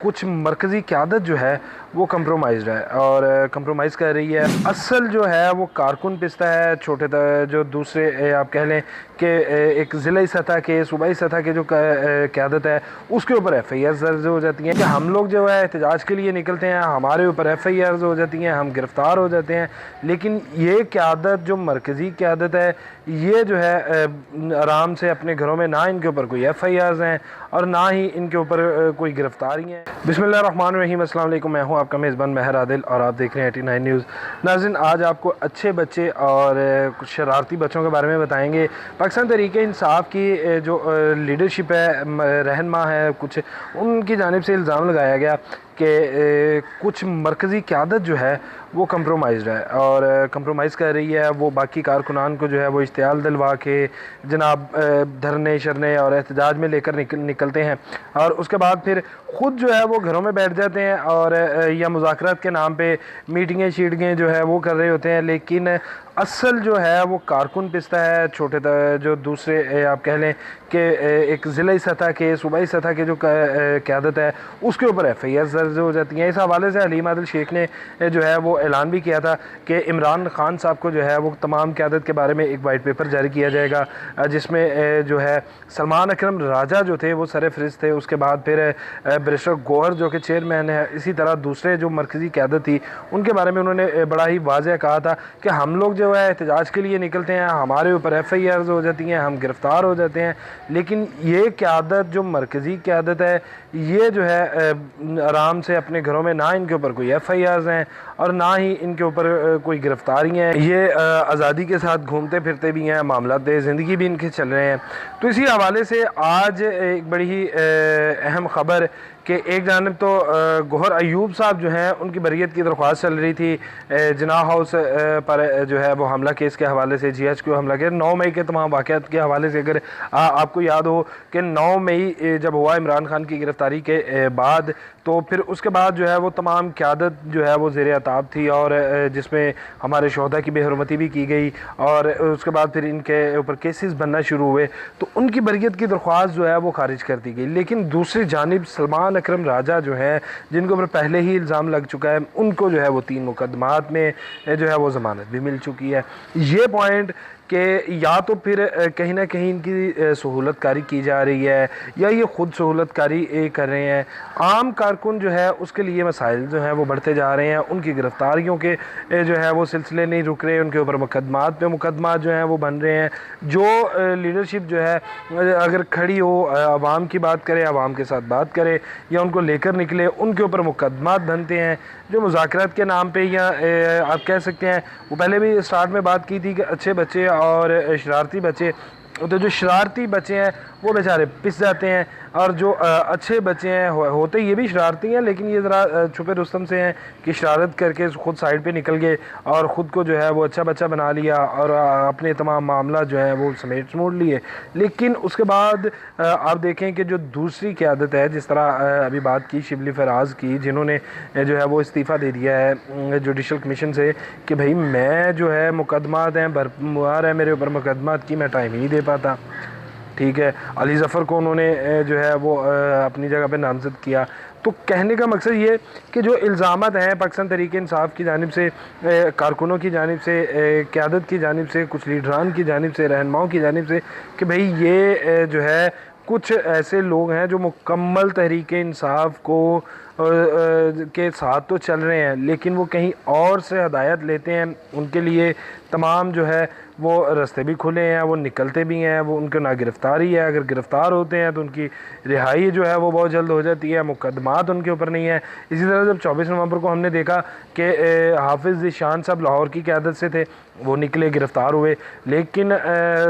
کچھ مرکزی قیادت جو ہے وہ کمپرومائزڈ ہے اور کمپرومائز کر رہی ہے. اصل جو ہے وہ کارکن پستا ہے چھوٹے جو دوسرے آپ کہہ لیں کہ ایک ضلعی سطح کے صوبائی سطح کے جو قیادت ہے اس کے اوپر ایف آئی آر درج ہو جاتی ہیں کہ ہم لوگ جو ہے احتجاج کے لیے نکلتے ہیں، ہمارے اوپر ایف آئی آر ہو جاتی ہیں، ہم گرفتار ہو جاتے ہیں. لیکن یہ قیادت جو مرکزی قیادت ہے یہ جو ہے آرام سے اپنے گھروں میں، نہ ان کے اوپر کوئی ایف آئی آرز ہیں اور نہ ہی ان کے اوپر کوئی گرفتاری ہیں. بسم اللہ الرحمن الرحیم. السلام علیکم. میں ہوں آپ کا میزبان مہر عادل اور آپ دیکھ رہے ہیں 89 نیوز. ناظرین، آج آپ کو اچھے بچے اور کچھ شرارتی بچوں کے بارے میں بتائیں گے. پاکستان تحریک انصاف کی جو لیڈرشپ ہے، رہنما ہے، کچھ ان کی جانب سے الزام لگایا گیا کہ کچھ مرکزی قیادت جو ہے وہ کمپرومائزڈ ہے اور کمپرومائز کر رہی ہے. وہ باقی کارکنان کو جو ہے وہ اشتعال دلوا کے جناب دھرنے شرنے اور احتجاج میں لے کر نکلتے ہیں اور اس کے بعد پھر خود جو ہے وہ گھروں میں بیٹھ جاتے ہیں اور یا مذاکرات کے نام پہ میٹنگیں شیٹنگیں جو ہے وہ کر رہے ہوتے ہیں. لیکن اصل جو ہے وہ کارکن پستا ہے چھوٹے جو دوسرے آپ کہہ لیں کہ ایک ضلعی سطح کے صوبائی سطح کے جو قیادت ہے اس کے اوپر ایف آئی آر درج ہو جاتی ہیں. اس حوالے سے حلیم عادل شیخ نے جو ہے وہ اعلان بھی کیا تھا کہ عمران خان صاحب کو جو ہے وہ تمام قیادت کے بارے میں ایک وائٹ پیپر جاری کیا جائے گا جس میں جو ہے سلمان اکرم راجہ جو تھے وہ سر فہرست تھے. اس کے بعد پھر بیرسٹر گوہر جو کہ چیئرمین ہے، اسی طرح دوسرے جو مرکزی قیادت تھی ان کے بارے میں انہوں نے بڑا ہی واضح کہا تھا کہ ہم لوگ جو ہے احتجاج کے لیے نکلتے ہیں، ہمارے اوپر ایف آئی آرز ہو جاتی ہیں، ہم گرفتار ہو جاتے ہیں. لیکن یہ قیادت جو مرکزی قیادت ہے یہ جو ہے آرام سے اپنے گھروں میں، نہ ان کے اوپر کوئی ایف آئی آرز ہیں اور نہ ہی ان کے اوپر کوئی گرفتاری ہیں. یہ آزادی کے ساتھ گھومتے پھرتے بھی ہیں، معاملات زندگی بھی ان کے چل رہے ہیں. تو اسی حوالے سے آج ایک بڑی ہی اہم خبر کہ ایک جانب تو گوہر ایوب صاحب جو ہیں ان کی بریت کی درخواست چل رہی تھی جناح ہاؤس پر جو ہے وہ حملہ کیس کے حوالے سے، جی ایچ کیو حملہ کے 9 مئی کے تمام واقعات کے حوالے سے. اگر آپ کو یاد ہو کہ 9 مئی جب ہوا عمران خان کی گرفتاری کے بعد، تو پھر اس کے بعد جو ہے وہ تمام قیادت جو ہے وہ زیر عتاب تھی اور جس میں ہمارے شہداء کی بے حرمتی بھی کی گئی اور اس کے بعد پھر ان کے اوپر کیسز بننا شروع ہوئے تو ان کی بریت کی درخواست جو ہے وہ خارج کر دی گئی. لیکن دوسری جانب سلمان اکرم راجہ جو ہیں جن کے اوپر پہلے ہی الزام لگ چکا ہے، ان کو جو ہے وہ 3 مقدمات میں جو ہے وہ ضمانت بھی مل چکی ہے. یہ پوائنٹ کہ یا تو پھر کہیں نہ کہیں ان کی سہولت کاری کی جا رہی ہے یا یہ خود سہولت کاری کر رہے ہیں. عام کارکن جو ہے اس کے لیے مسائل جو ہیں وہ بڑھتے جا رہے ہیں، ان کی گرفتاریوں کے جو ہے وہ سلسلے نہیں رک رہے، ان کے اوپر مقدمات پہ مقدمات جو ہیں وہ بن رہے ہیں. جو لیڈرشپ جو ہے اگر کھڑی ہو، عوام کی بات کرے، عوام کے ساتھ بات کرے یا ان کو لے کر نکلے، ان کے اوپر مقدمات بنتے ہیں جو مذاکرات کے نام پہ، یا آپ کہہ سکتے ہیں وہ پہلے بھی اسٹارٹ میں بات کی تھی کہ اچھے بچے اور شرارتی بچے. تو جو شرارتی بچے ہیں وہ بیچارے پس جاتے ہیں اور جو اچھے بچے ہیں ہوتے یہ بھی شرارتی ہیں لیکن یہ ذرا چھپے رستم سے ہیں کہ شرارت کر کے خود سائڈ پہ نکل گئے اور خود کو جو ہے وہ اچھا بچہ بنا لیا اور اپنے تمام معاملات جو ہیں وہ سمیٹ سموٹ لیے. لیکن اس کے بعد آپ دیکھیں کہ جو دوسری قیادت ہے، جس طرح ابھی بات کی شبلی فراز کی، جنہوں نے جو ہے وہ استعفیٰ دے دیا ہے جوڈیشل کمیشن سے کہ بھائی میں جو ہے مقدمات ہیں بھرمار ہے میرے اوپر مقدمات کی، میں ٹائم ہی نہیں دے پاتا. ٹھیک ہے، علی ظفر کو انہوں نے جو ہے وہ اپنی جگہ پہ نامزد کیا. تو کہنے کا مقصد یہ کہ جو الزامات ہیں پاکستان تحریک انصاف کی جانب سے، کارکنوں کی جانب سے، قیادت کی جانب سے، کچھ لیڈران کی جانب سے، رہنماؤں کی جانب سے کہ بھئی یہ جو ہے کچھ ایسے لوگ ہیں جو مکمل تحریک انصاف کو کے ساتھ تو چل رہے ہیں لیکن وہ کہیں اور سے ہدایت لیتے ہیں. ان کے لیے تمام جو ہے وہ رستے بھی کھلے ہیں، وہ نکلتے بھی ہیں، وہ ان کو نہ گرفتاری ہے، اگر گرفتار ہوتے ہیں تو ان کی رہائی جو ہے وہ بہت جلد ہو جاتی ہے، مقدمات ان کے اوپر نہیں ہیں. اسی طرح جب 24 نومبر کو ہم نے دیکھا کہ حافظ ذیشان صاحب لاہور کی قیادت سے تھے، وہ نکلے، گرفتار ہوئے، لیکن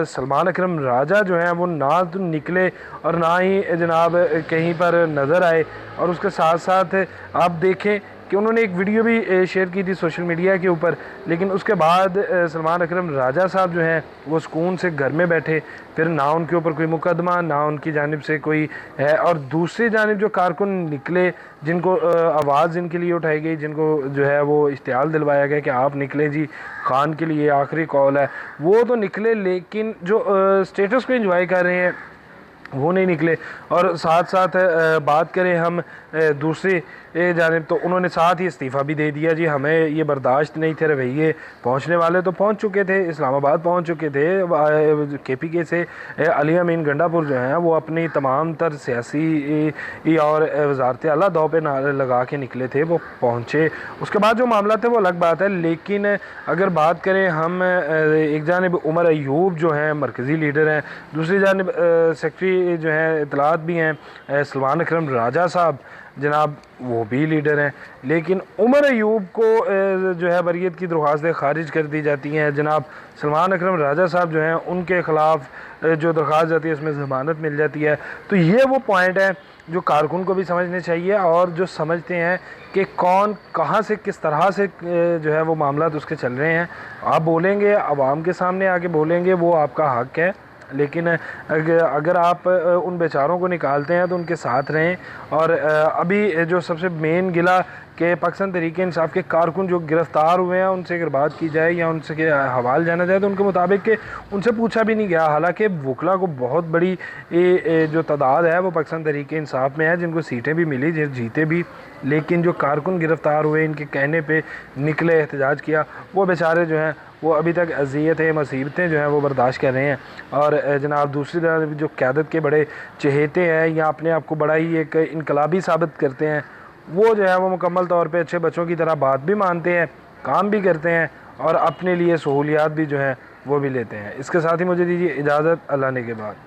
سلمان اکرم راجہ جو ہیں وہ نہ تو نکلے اور نہ ہی جناب کہیں پر نظر آئے. اور اس کے ساتھ ساتھ آپ دیکھیں کہ انہوں نے ایک ویڈیو بھی شیئر کی تھی سوشل میڈیا کے اوپر، لیکن اس کے بعد سلمان اکرم راجہ صاحب جو ہیں وہ سکون سے گھر میں بیٹھے، پھر نہ ان کے اوپر کوئی مقدمہ، نہ ان کی جانب سے کوئی ہے. اور دوسری جانب جو کارکن نکلے، جن کو آواز ان کے لیے اٹھائی گئی، جن کو جو ہے وہ اشتعال دلوایا گیا کہ آپ نکلیں جی، خان کے لیے آخری کال ہے، وہ تو نکلے لیکن جو اسٹیٹس کو انجوائے کر رہے ہیں وہ نہیں نکلے۔ اور ساتھ ساتھ بات کریں ہم دوسری جانب، تو انہوں نے ساتھ ہی استعفیٰ بھی دے دیا جی، ہمیں یہ برداشت نہیں تھے رویے۔ پہنچنے والے تو پہنچ چکے تھے، اسلام آباد پہنچ چکے تھے، کے پی کے سے علی امین گنڈا پور جو ہیں وہ اپنی تمام تر سیاسی اور وزارت اعلیٰ دو پہ لگا کے نکلے تھے، وہ پہنچے۔ اس کے بعد جو معاملہ تھے وہ الگ بات ہے، لیکن اگر بات کریں ہم ایک جانب عمر ایوب جو ہیں مرکزی لیڈر ہیں، دوسری جانب سیکٹری جو ہیں اطلاعات بھی ہیں سلمان اکرم راجہ صاحب جناب، وہ بھی لیڈر ہیں، لیکن عمر ایوب کو جو ہے بریت کی درخواستیں خارج کر دی جاتی ہیں۔ جناب سلمان اکرم راجہ صاحب جو ہیں ان کے خلاف جو درخواست جاتی ہے اس میں ضمانت مل جاتی ہے۔ تو یہ وہ پوائنٹ ہے جو کارکن کو بھی سمجھنے چاہیے، اور جو سمجھتے ہیں کہ کون کہاں سے کس طرح سے جو ہے وہ معاملات اس کے چل رہے ہیں۔ آپ بولیں گے، عوام کے سامنے آ کے بولیں گے، وہ آپ کا حق ہے، لیکن اگر آپ ان بیچاروں کو نکالتے ہیں تو ان کے ساتھ رہیں۔ اور ابھی جو سب سے مین گلہ کہ پاکستان تحریک انصاف کے کارکن جو گرفتار ہوئے ہیں ان سے اگر بات کی جائے یا ان سے حوال جانا جائے تو ان کے مطابق کہ ان سے پوچھا بھی نہیں گیا، حالانکہ وکلا کو بہت بڑی جو تعداد ہے وہ پاکستان تحریک انصاف میں ہے جن کو سیٹیں بھی ملی، جیتے بھی، لیکن جو کارکن گرفتار ہوئے ان کے کہنے پہ نکلے احتجاج کیا، وہ بیچارے جو ہیں وہ ابھی تک اذیتیں مصیبتیں جو ہیں وہ برداشت کر رہے ہیں۔ اور جناب دوسری طرف جو قیادت کے بڑے چہیتے ہیں یا اپنے آپ کو بڑا ہی ایک انقلابی ثابت کرتے ہیں، وہ جو ہے وہ مکمل طور پہ اچھے بچوں کی طرح بات بھی مانتے ہیں، کام بھی کرتے ہیں، اور اپنے لیے سہولیات بھی جو ہیں وہ بھی لیتے ہیں۔ اس کے ساتھ ہی مجھے دیجیے اجازت، اللہ نے کے بعد۔